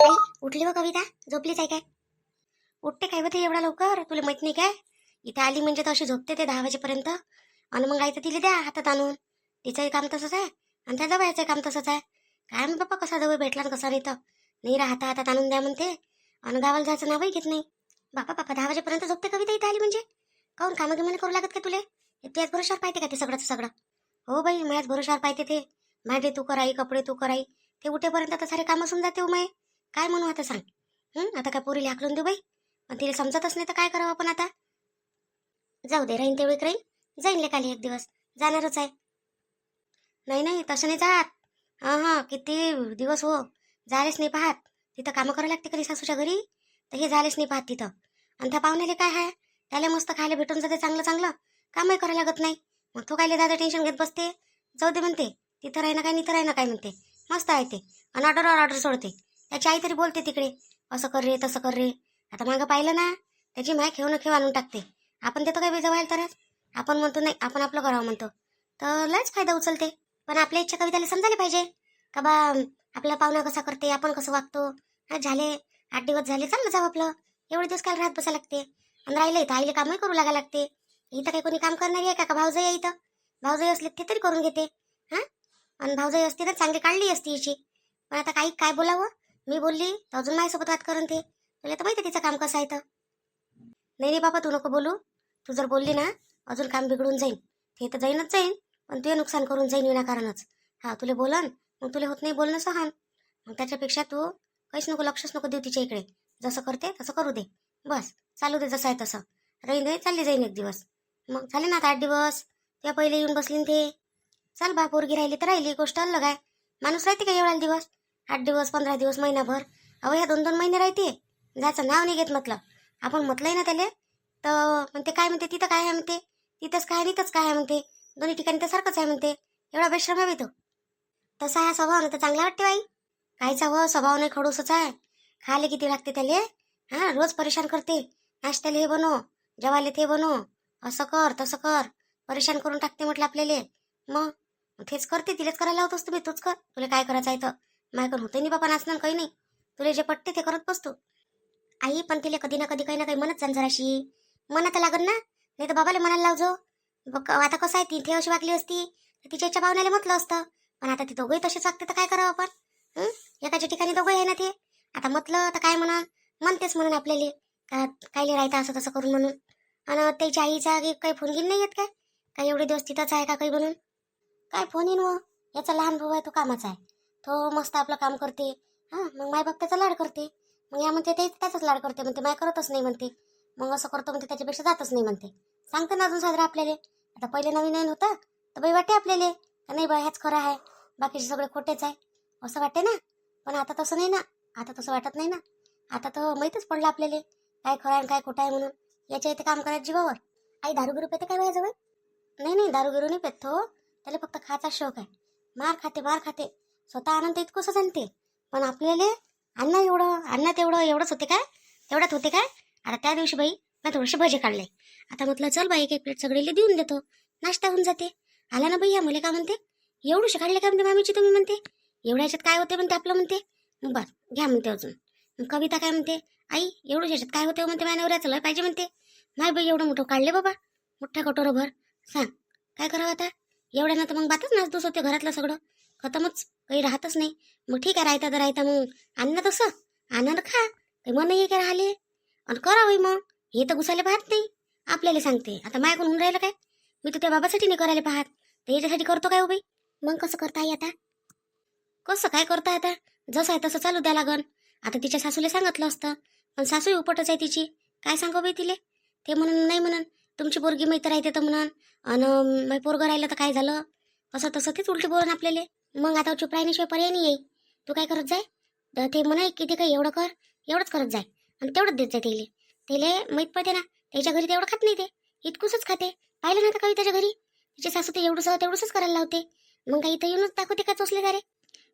आई उठली व कविता? झोपलीच आहे काय? उठते काय होते एवढा लवकर? तुला माहित नाही काय? इथे आली म्हणजे तर अशी झोपते ते 10 वाजेपर्यंत. आणि मग आई तर तिला द्या हातात आणून. तिचंही काम तसंच आहे आणि त्या जवळचं काम तसंच आहे. काय मी बाप्पा कसा जवळ भेटला आणि कसा नाही तर नाही राहता हातात आणून द्या म्हणते. आणि गावाला जायचं नावही घेत नाही. बापा बापा 10 वाजेपर्यंत झोपते कविता इथे आली म्हणजे? काहून कामं गिमं करू लागत का तुले? त्याच भरोशावर पाहिजे का ते सगळंच सगळं? हो बाई, माझ्याच भरोशावर पाहिजे ते. भांडे तू कराई, कपडे तू कराई. ते उठेपर्यंत तर सारे कामं होऊन जाते. उमाय काय म्हणू आता सांग. आता काय पोरीला हाकलून देऊ बाई? पण तिला समजतच नाही तर काय करावं आपण आता? जाऊ दे, राहीन तेवढी राहीन. जाईन लेकाली एक दिवस. जाणारच आहे. नाही नाही तसं नाही जात. हां हां, किती दिवस हो. जायलाच नाही पाहत. तिथं कामं करायला लागते कधी सासूच्या घरी. तर हे जायलाच नाही पाहत तिथं. आणि त्या पाहुण्याला काय आहे, त्याला मस्त खायला भेटून जाते चांगलं चांगलं. कामही करायला लागत नाही. मग तो कायले दादा टेन्शन घेत बसते. जाऊ दे म्हणते. तिथं राही ना काय निथं राही ना काय म्हणते. मस्त आहे ते. आणि ऑर्डरवर ऑर्डर सोडते. त्याची आई तरी बोलते तिकडे, असं कर रे तसं कर रे. आता मागं पाहिलं ना, त्याची माय खेळ न खेळ आणून टाकते. आपण देतो काय जवळ तरच. आपण म्हणतो नाही, आपण आपलं करावं म्हणतो. तर लयच फायदा उचलते. पण आपल्या इच्छा कविताला समजायला पाहिजे का बा, आपला पाहुणा कसा करते, आपण कसं वागतो. हा झाले 8 दिवस झाले, चाललं जाऊ आपलं. एवढे दिवस काय राहत बसा लागते. आणि राहिले तर आईले कामही करू लागा लागते. इथं काही कोणी काम करणारी आहे का भाऊजाई आहे इथं? भाऊजाई असले ते तरी करून घेते. हा, आणि भाऊजाई असते तर चांगली काढली असती हिची. पण आता काही काय बोलावं. मी बोलली तर अजून माझ्यासोबत वाद करून ते. तुला तर माहिती तिचं काम कसं आहे तर. नाही नाही बाबा, तू नको बोलू. तू जर बोलली ना, अजून काम बिघडून जाईल. ते तर जाईनच जाईन, पण तुझे नुकसान करून जाईन विनाकारणच. हा, तुला बोलन मग तुला होत नाही बोलणं सहन. मग त्याच्यापेक्षा तू काहीच नको, लक्षच नको देऊ तिच्या इकडे. जसं करते तसं करू दे. बस चालू दे जसं आहे तसं. राहीन दे, चालली जाईन एक दिवस. मग झाले ना आता 8 दिवस. त्या पहिले येऊन बसली ते. चल बा, पोरगी राहिली तर राहिली, गोष्ट अलग आहे. माणूस राहते का एवढा दिवस? 8 दिवस, 15 दिवस, महिनाभर. अहो ह्या 2-2 महिने राहते. जायचं नाव नाही घेत म्हटलं. आपण म्हटलंय ना त्याले तर म्हणते काय म्हणते, तिथं काय आहे म्हणते, तिथंच काय आणि इथंच काय आहे म्हणते. दोन्ही ठिकाणी तर सारखंच आहे म्हणते. एवढा बेश्रम आहे तो. तसा हा स्वभाव ना तर चांगला वाटते बाई. काहीचा हो स्वभाव नाही, खडूसच आहे. खायला किती लागते त्याले. हा, रोज परेशान करते. नाश्त्याला हे बनव, जेवायला ते बनव, असं कर तसं कर. परेशान करून टाकते म्हटलं आपल्याला. मग तेच करते, तिलाच करायला लावतोस तुम्ही. तूच कर, तुला काय करायचं आहे तर. माझ्याकडून होते नाही बाबा नाचणं काही नाही. तुला जे पटते ते करत बसतो. आई पण तिला कधी ना कधी काही ना काही म्हणत जाण जराशी. म्हणत लागल ना, नाही तर बाबाला म्हणायला लावजो. बघ आता कसं आहे, ती अशी वागली असती तर तिच्या इच्छा भावनाला म्हटलं असतं. पण आता ती दोघंही तशीच वागते तर काय करावं आपण. एकाच्या ठिकाणी दोघं आहे ना ते. आता म्हटलं तर काय म्हणा, म्हणतेच म्हणून आपल्याला का कायले राहता असं तसं करून म्हणून. आणि त्याच्या आईचा काही फोन घेऊन नाही येत काय? काही एवढे दिवस तिथंच आहे का काही म्हणून? काय फोन येईन व. याचा लहान भाऊ आहे, तो कामाचा आहे. तो मस्त आपलं काम करते. हां, मग माय बाप त्याचा लाड करते. मग या म्हणते ते त्याचाच लाड करते म्हणते, माय करतच नाही म्हणते. मग असं करतो म्हणते, त्याच्यापेक्षा जातच नाही म्हणते. सांगते ना अजून साजरा आपल्याला. आता पहिले नवीन नवीन होतं तर बाई वाटे आपल्याला का नाही बा ह्याच खरं आहे, बाकीचे सगळे खोटेच आहे असं वाटते ना. पण आता तसं नाही ना. आता तसं वाटत नाही ना. आता तर माहीतच पडलं आपल्याला काय खरं आहे काय खोटं आहे म्हणून. याच्या इथे काम करायचं जीवावर. आई दारू बिरू पेते काय माझ्याजवळ? नाही नाही, दारू बिरू नाही पेत तो. त्याला फक्त खायचा शौक आहे. मार खाते मार खाते. स्वतः आनंद इतकंच आणते. पण आपल्याला अन्न एवढं, अन्न तेवढं, एवढंच होते काय? तेवढ्यात होते काय? आता त्या दिवशी बाई मी थोडेसे भजे काढले. आता म्हटलं चल बाई, एक प्लेट सगळेले देऊन देतो, नाश्ता होऊन जाते. आला ना भैया, मुले का म्हणते, एवढूशे काढले का म्हणते मामीची तुम्ही म्हणते. एवढ्या ह्याच्यात काय होते म्हणते आपलं म्हणते. बस घ्या म्हणते अजून. कविता काय म्हणते, आई एवढं ह्याच्यात काय होते म्हणते, माझ्या नवऱ्याचं लय पाहिजे म्हणते. नाही बाई एवढं मोठं काढले बाबा, मोठ्या कटोरभर. सांग काय करावं आता. एवढ्या ना तर मग बातच नाचदूस होते, घरातलं सगळं खतमच, काही राहतच नाही. मग ठीक आहे, राहता तर राहता मग अन्न तसं आनंद खा, काही मन नाही काय राहिले. आणि करावं मग. हे तर घुसायला पाहत नाही, आपल्याला सांगते. आता मायकडून होऊन राहिलं काय? मी तर त्या बाबासाठी नाही करायला पाहत, तर याच्यासाठी करतो काय हो बाई. मग कसं करता आई आता? कसं काय करता आता? जसं आहे तसं चालू द्या लागन. आता तिच्या सासूला सांगितलं असतं, पण सासूही उपटच आहे तिची. काय सांगू बाई तिले. ते म्हणून नाही म्हणून तुमची पोरगी मैत्र राहते तर म्हणून. आणि पोरगं राहिलं तर काय झालं, असं तसं तेच उलटी बोलून आपल्याला. मग आता चुप राहिल्याशिवाय पर्याय नाही येईल. तू काय करत जाय, तर ते म्हणा किती काय एवढं कर, एवढंच करत जाय. आणि तेवढंच देत जाय तेले. तेले माहीत पडते ना, त्याच्या घरी तेवढं खात नाही ते, इतकूसच खाते. पाहिलं ना का त्याच्या घरी तिचे सासू ते एवढंच तेवढंच करायला लावते. मग काही इथं येऊनच दाखवते का चोचले का रे.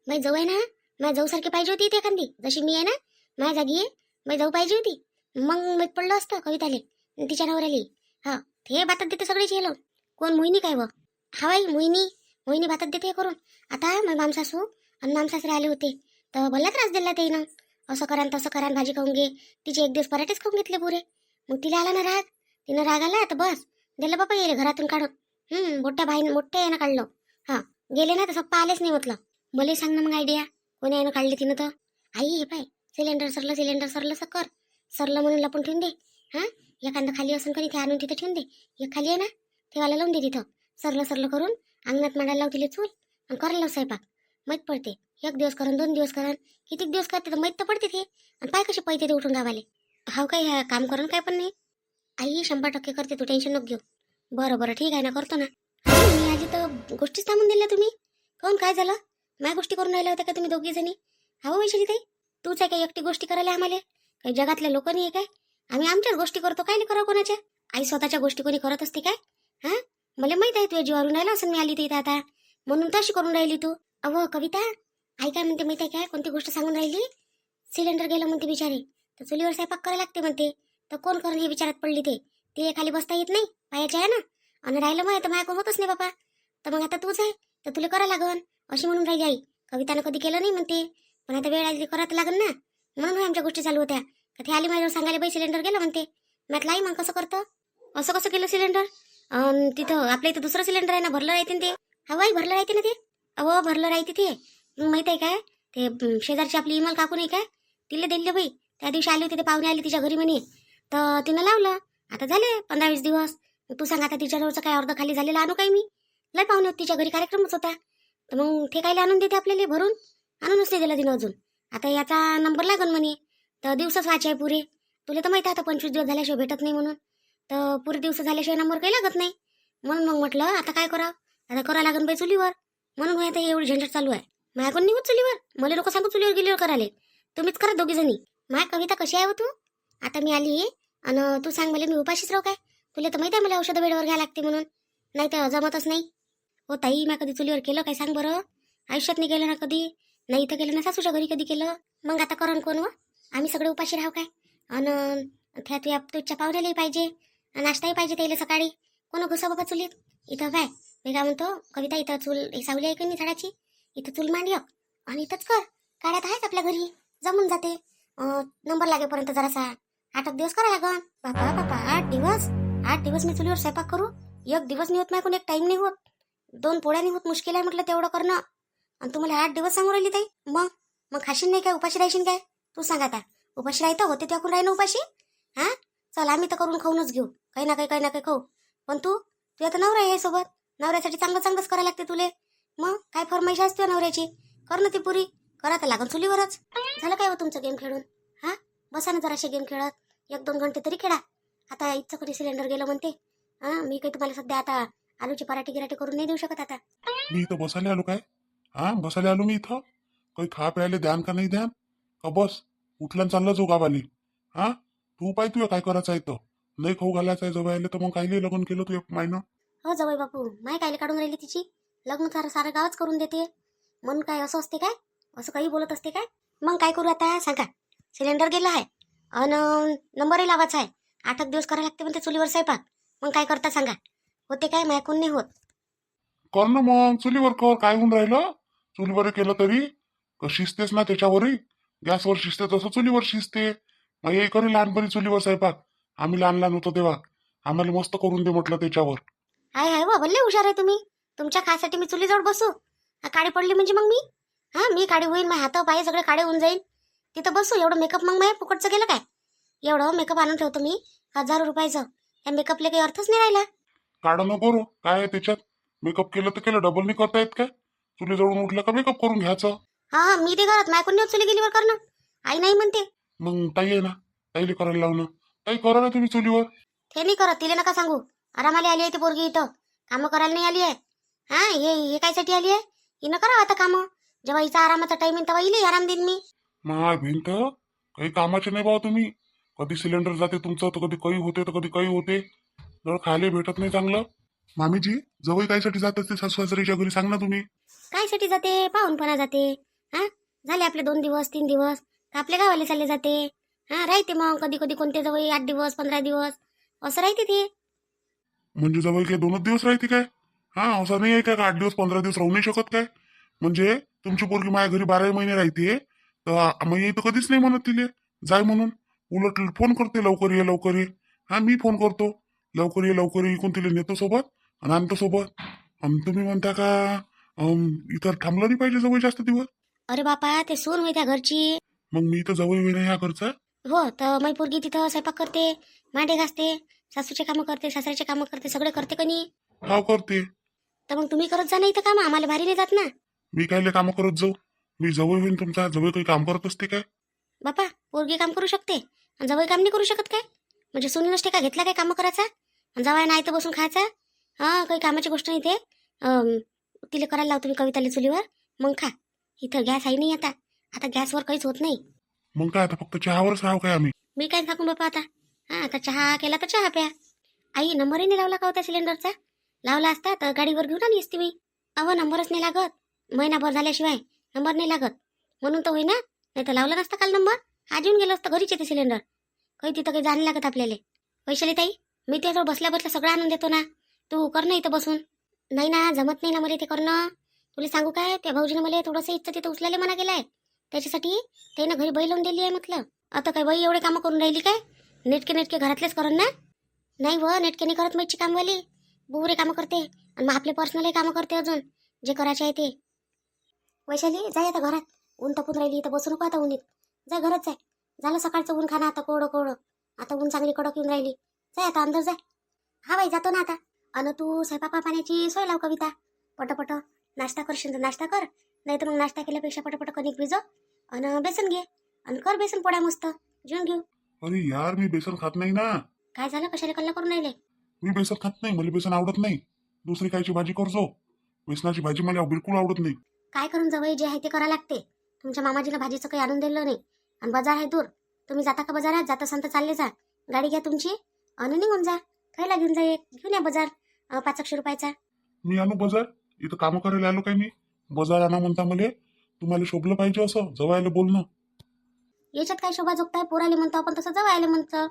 माझी जाऊ आहे ना, माझ्या जाऊसारखी पाहिजे होती ती एखादी, जशी मी आहे ना माझ्या जागी आहे. माझी जाऊ पाहिजे होती, मग माहीत पडलं असतं कविताले तिच्या नवऱ्याली. हा, हे बातात देते सगळीच हेलो. कोण मोहिनी काय व? हा बाई मोहिनी, मोहिनी बातात देते हे करून. आता माझे मामसासू आणि मामसासरे आले होते तर भल्ला त्रास दिला ते ना. असं करा न तसं करा न भाजी खाऊन घे. तिचे एक दिवस पराठेच खाऊन घेतले पुरे. मग तिला आला ना राग. तिनं राग आला तर बस दिलं बापा येईल घरातून काढून. मोठ्या भाईनं मोठ्या यानं काढलं. हा गेले ना तर सप्पा आलेच नाही म्हटलं. मला सांग ना मग आयडिया कोणी यानं काढली तिनं तर. आई हे पाय सिलेंडर सरलं कर. सरलं म्हणून लपून ठेवून दे. हा एखादं खाली असून कधी ते आणून तिथं ठेवून दे. एक खाली आहे ना ठेवायला लावून दे तिथं. सरलं करून अंगणात मांडायला लाव तिला चूल आणि करायला लाव स्वयंपाक. माहीत पडते. एक दिवस करून 2 दिवस करून किती दिवस करते तर माहीत तर पडते ते. आणि पाय कसे पैते ते उठून गावाले. हाव काय ह्या काम करून काय पण नाही. आई 100% करते तू टेन्शन नको घेऊ. बरं ठीक आहे ना करतो ना. मी आजी तर गोष्टीच थांबून दिल्या तुम्ही. काऊन काय झालं माझ्या गोष्टी करून राहिल्या होत्या का तुम्ही दोघी जणी. हो वैशाली ताई तूच आहे काय एकटी गोष्टी करायला आम्हाला. काही जगातल्या लोक नाही आहे काय. आम्ही आमच्याच गोष्टी करतो काय नाही करा कोणाच्या. आई स्वतःच्या गोष्टी कोणी करत असते काय. हा मला माहित आहे तुझ्या जीवावरून राहिला असं मी आली तर इथं आता म्हणून तशी करून राहिली तू. अहो कविता आई काय म्हणते माहिती आहे काय कोणती गोष्ट सांगून राहिली. सिलेंडर गेलं म्हणते बिचारी तर चुलीवर स्वयंपाक करायला लागते म्हणते. तर कोण करून हे विचारात पडली ते खाली बसता येत नाही पायाच्या आहे ना. आणि राहिलं मग तर माझ्या होतच नाही बाबा. तर मग आता तूच आहे तर तुला करा लागन अशी म्हणून राहिली आई. कवितानं कधी केलं नाही म्हणते पण आता वेळ आली करायला लागन ना. म्हणून आमच्या गोष्टी चालू होत्या का ते आली माझ्यावर सांगायला बाई सिलेंडर गेलं म्हणते. म्हटलं आई मग कसं करतं असं कसं केलं सिलेंडर. तिथं आपल्या इथं दुसरं सिलेंडर आहे ना भरलं राहते ते. हवाई भरलं राहते ना ते. अहो भरलं राहते ते. मग माहित आहे काय ते शेजारची आपली इमल काकू नाही काय तिला दिलं बाई. त्या दिवशी आली होती ते पाहुणे आले तिच्या घरी म्हणे तर तिनं लावलं. आता झाले 15-20 दिवस. तू सांग आता तिच्याजवळचं काय अर्ध खाली झालेलं आणू काय मी. लय पाहुणे होते तिच्या घरी कार्यक्रमच होता. तर मग ते काय आणून देते आपल्याला भरून आणूनच नाही दिला तिनं अजून. आता याचा नंबर लागन म्हणे तर दिवसच व्हायचे आहे पुरे. तुला तर माहिती आहे आता 25 दिवस झाल्याशिवाय भेटत नाही म्हणून. तर पुरे दिवस झाल्याशिवाय नंबर काही लागत नाही. म्हणून मग म्हटलं आता काय करावं. आता करा लागन बाई चुलीवर. म्हणून आता एवढी झंझट चालू आहे. माझ्याकडून निघू चुलीवर. मला लोक सांगू चुलीवर गेलीवर करायला. तुम्हीच करा दोघी जणी. माझ्या कविता कशी आहे हो तू. आता मी आली आणि तू सांग मला मी उपाशीच राहू काय. तुला तर माहिती आहे मला औषधं वेळेवर घ्यायला लागते म्हणून. नाही तर जमतच नाही. हो ताई मी कधी चुलीवर केलं काय सांग बरं. आयुष्यात नाही केलं ना कधी. नाही इथं केलं ना सासूच्या घरी कधी केलं. मग आता करण कोण व आम्ही सगळे उपाशी राहू काय. आणि त्या तुझ्या पाहुण्यालाही पाहिजे नाश्ताही पाहिजे त्याला सकाळी. कोण घुसा बाबा चुलीत. इथं काय मी काय म्हणतो कविता इथं चूल सावली आहे की नाही झाडाची. इथं चूल मांड आणि इथंच कर. काढ्यात आहेच आपल्या घरी जमून जाते. नंबर लागेपर्यंत जरासा 8 दिवस करा लागन. बापा 8 दिवस मी चुलीवर स्वयंपाक करू. एक दिवस नाही होत माझ्याकडून एक टाइम नाही होत. 2 पोळ्या नाही होत मुश्किल आहे म्हटलं तेवढं करणं. आणि तुम्हाला 8 दिवस सांगू राहिली ताई. मग खाशील नाही काय उपाशी राहशील काय. तू सांग आता उपाशी राहतं होते त्या कोण राहीन उपाशी. हा चल आम्ही तर करून खाऊनच घेऊ काही ना काही खाऊ. पण तू आता नवरा आहे सोबत. नवऱ्यासाठी चांगलंच करायला लागते तुले. मग काय फरमाईश असते नवऱ्याची कर ना ती पुरी. करा तर लागन चुलीवरच. झालं काय हो तुमचं गेम खेळून. हा बसा ना जराशे गेम खेळत 1-2 घंटे तरी खेळा. आता इथचं कधी सिलेंडर गेलं म्हणते. मी काही तुम्हाला सध्या आता आलूची पराठी गिराठी करून नाही देऊ शकत आता. मी इथं बसायला आलो काय. बसायला आलो मी इथं. काही खा प्यायला द्यान का नाही द्यान का बस उठल्यान चाललं जो गावाली. तू पाय तुया काय करायचं आहे तर नाही खाऊ घालायचं आहे जवळ तर मग काही लग्न केलं तू एक मायनं. हो जवळ बापू माय कायले काढून राहिली तिची. लग्न सारं गावच करून देते म्हणून काय असं असते काय. असं काही बोलत असते काय. मग काय करू आता सांगा. सिलेंडर गेला आहे आणि नंबरही लावायचा आहे. 8 दिवस करायला लागते म्हणते चुलीवर स्वयंपाक. मग काय करता सांगा. होते काय माझ्याकडून नाही होत. कर ना मग चुलीवर कर काय होऊन राहिलं. चुलीवर केलं तरी शिजतेच ना त्याच्यावरही. गॅसवर शिजते तसं चुलीवर शिजते. मग हे करी लहानपणी चुलीवर स्वयंपाक. आम्ही लहान होतो तेव्हा आम्हाला मस्त करून दे म्हटलं त्याच्यावर. हाय वा भल्ले हुशार आहे तुम्ही. तुमच्या खासाठी मी चुलीजवळ बसू. काळी पडली म्हणजे मग मी काळी होईल. माझ्या हात पाय सगळे काळे होऊन जाईल. तिथं बसू एवढं मेकअप मग माझ्या फुकटचं गेलं काय. एवढं मेकअप आणून ठेवतो मी 1000 रुपयाचं. या मेकअपला काही अर्थच नाही राहिला. काढा नको रो काय आहे त्याच्यात. मेकअप केलं तर केलं डबल नाही करता येत काय. चुली जवळून उठलं का मेकअप करून घ्यायचं. हा मी ते करत माझ्याकडून नाही चुली गेलीवर करणं. आई नाही म्हणते. मग ताई आहे ना ताईला करायला लावणं. ताई करा ना तुम्ही चुलीवर. ते नाही करत तिला नका सांगू. आरामाला आली आहे ती पोरगी इथं. कामं करायला नाही आली आहे. हे कायसाठी आली आहे. हिनं करावं आता कामं. जेव्हा हिचा आरामाचा टाइम येईल तेव्हा हिला आराम देईन मी. माय भिंत काही कामाचे नाही बाबा तुम्ही. कधी सिलेंडर जाते तुमचं तर कधी काही होते तर कधी काही होते. जर खायला भेटत नाही चांगलं. मामीजी जवळ कायसाठी जात असते सासू सासऱ्याच्या घरी सांग ना तुम्ही. कायसाठी जाते पाहुणपणा जाते. झाले आपले 2 दिवस 3 दिवस का आपल्या गावाला चालले जाते. राहते मग कधी कधी कोणत्या जवळ 8 दिवस 15 दिवस असं राहते ते. म्हणजे जवळ काय 2 दिवस राहते काय. असं नाही आहे का 8 दिवस 15 दिवस राहू नाही शकत काय. म्हणजे तुमची पोरगी माझ्या घरी 12 महिने राहते तर मग तर कधीच नाही म्हणत तिले जाय म्हणून. उलट फोन करते, लवकर ये लवकर ये. हा, मी फोन करतो लवकर ये लवकर ये, इकून तिला नेतो सोबत आणि आणतो सोबत. आणि तुम्ही म्हणता का इथं थांबलं नाही पाहिजे जवळ जास्त दिवस. अरे बापा, ते सून होय त्या घरची. मग मी तर जवळ होईना ह्या घरचा. हो, तर मै पोरगी तिथं स्वयंपाक करते, मांडे घासते, सासूचे कामं करते, सासऱ्याचे कामं करते, सगळे करते का नाही? हाव करते. तर मग तुम्ही करत जा नाही तर काम, आम्हाला भारी नाही जात ना. मी कायले कामं करत जाऊ. मी जवळ होईन तुमचा, जवळ काही काम करत असते काय. बापा, पोरगी काम करू शकते आणि जवळ काम नाही करू शकत काय? म्हणजे सुनीनच टेका घेतला काय कामं करायचा आणि जवळ नाही तर बसून खायचा? हां, काही कामाची गोष्ट नाही ते. तिला करायला लावतो मी कविताला चुलीवर, मग खा. इथं गॅस आहे नाही आता. आता गॅसवर काहीच होत नाही. मग काय आता फक्त चहावरच राहू काय आम्ही. मी काय सांगू बापा आता. हां, आता चहा केला तर चहा प्या. आई नंबरही नाही लावला का होता सिलेंडरचा? लावला असता तर गाडीवर घेऊन आली असती मी. अहो, नंबरच नाही लागत. महिनाभर झाल्याशिवाय नंबर नाही लागत. म्हणून तर होईना, नाही तर लावला नसता काल नंबर. आज येऊन गेलो असतं, घरीच येते सिलेंडर. काही तिथं काही जाणं लागत आपल्याला. वैशाली ताई, मी त्याजवळ बसल्या बसल्या सगळं आणून देतो ना. तू कर ना इथं बसून. नाही ना, जमत नाही ना मला ते करणं. तुला सांगू काय, त्या भाऊजीनं मला थोडंसं इथं तिथं उचलायला मना केलाय. त्याच्यासाठी त्यानं घरी बाई लावून दिली आहे म्हटलं. आता काय बाई एवढे कामं करून राहिली काय? नेटके नेटके घरातलेच करण ना. नाही व, नेटके नाही करत मैची कामवाली. बुरे कामं करते आणि मग आपले पर्सनलही कामं करते अजून, जे करायचे आहे ते. वैशाली, जाय आता घरात. ऊन तपून राहिली, इथं बसू नको आता उन्हीत. जाय घरात जाय. झालं सकाळचं ऊन खाणं आता कोरडं कोरडं. आता ऊन चांगली कडक येऊन राहिली. जाय आता अंदर जाय. हा बाई, जातो ना आता. अन तू स्वयंपाक पाण्याची सोय लाव कविता. पटपट नाश्ता करशील तर नाश्ता कर, नाही तर मग नाश्ता केल्यापेक्षा पटपट कणिक भिजव आणि बेसन घे आणि कर बेसन पोळ्या मस्त जेवून घेऊ. अरे यार, मी बेसन खात नाही ना. काय झालं, कशाला कल्ला करून राहिले? मी बेसन खात नाही, मला बेसन आवडत नाही. दुसरी कायची भाजी करजो. बेसनाची भाजी मला बिलकुल आवडत नाही. काय करून जवळ जे आहे ते करा लागते. तुमच्या मामाजीला भाजीचं काही आणून दिलं नाही आणि बाजार आहे दूर. तुम्ही जाता का बाजारात? जाता संत चालले जा. गाडी घ्या तुमची आणि निघून जा. खायला घेऊन जा, एक घेऊन या बाजार 500 रुपयाचा. मी आणू बाजार? इथं कामं करायला आलो काय मी? बाजार आणा म्हणता मला? तुम्हाला शोभलं पाहिजे असं जवळ बोलणं. याच्यात काय शोभा जोगताय? पोराले म्हणतो आपण तसं जवळ म्हणतं.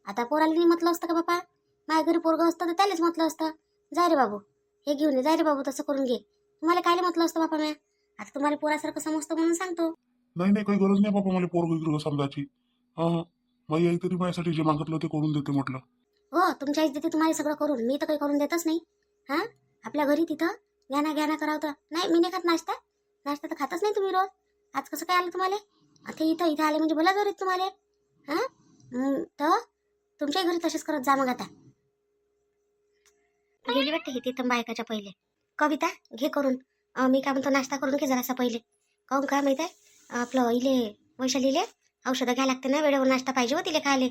आता पोराला नाही म्हटलं असतं का बापा? माझ्या घरी पोरगं असतं तर त्यालाच म्हटलं असतं, जाय रे बाबू हे घेऊन ये, जाय रे बाबू तसं करून घे. तुम्हाला कायले म्हटलं असतं बापा? मी आता तुम्हाला पोरासारखं समजतं म्हणून सांगतो. नाही नाही, काही गरज नाही बाबा मला पोरग समजायची. हा हा, माझी आई तरी माझ्यासाठी जे मागितलं ते करून देते म्हटलं. हो, तुमच्या आईच देते तुम्हाला सगळं करून, मी तर काही करून देतच नाही. हां, आपल्या घरी तिथं ज्ञाना करावतं. नाही, मी नाही खात नाश्ता. नाश्ता तर खातच नाही तुम्ही रोज. आज कसं काय आलं तुम्हाला? आता इथं आले म्हणजे बोला जोरीत तुम्हाला. हां, तर तुमच्याही घरी तसेच करत जा मग. आता गेली वाटते ही तिथं बायकाच्या पहिले. कविता घे करून. मी काय म्हणतो, नाश्ता करून घे जरासा पहिले. काहून काय माहित आहे, आपलं इले वैशालीले औषधं घ्यायला लागते ना, वेळेवर नाश्ता पाहिजे हो तिले खायले.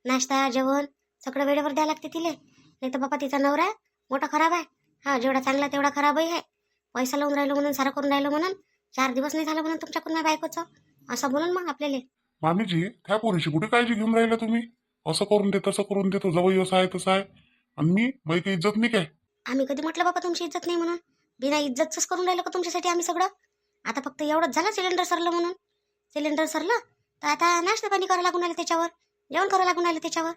नाश्ता जेवण सगळं वेळेवर द्यायला लागते तिले. नाही तर बापा तिचा नवरा मोठा खराब आहे. हा, जेवढा चांगला तेवढा खराबही आहे. पैसा लावून राहिलो म्हणून, सारं करून राहिलो म्हणून, 4 दिवस नाही झालं म्हणून तुमच्याकडून माझ्या बायकोचं असं बोलून मग आपल्याला. मामीजी, त्या पोरीची कुठे काळजी घेऊन राहिला तुम्ही? असं करून दे तसं करून देतो, जवळ असं आहे तसं आहे. आणि मी बाई काही इज्जत नाही काय? आम्ही कधी म्हटलं बाबा तुमची इज्जत नाही म्हणून? बिना इज्जतच करून राहिलो का तुमच्यासाठी आम्ही सगळं? आता फक्त एवढंच झालं सिलेंडर सरलं म्हणून. सिलेंडर सरलं तर आता नाश्ता पाणी करावं लागून आलं त्याच्यावर, जेवण करावं लागून आलं त्याच्यावर.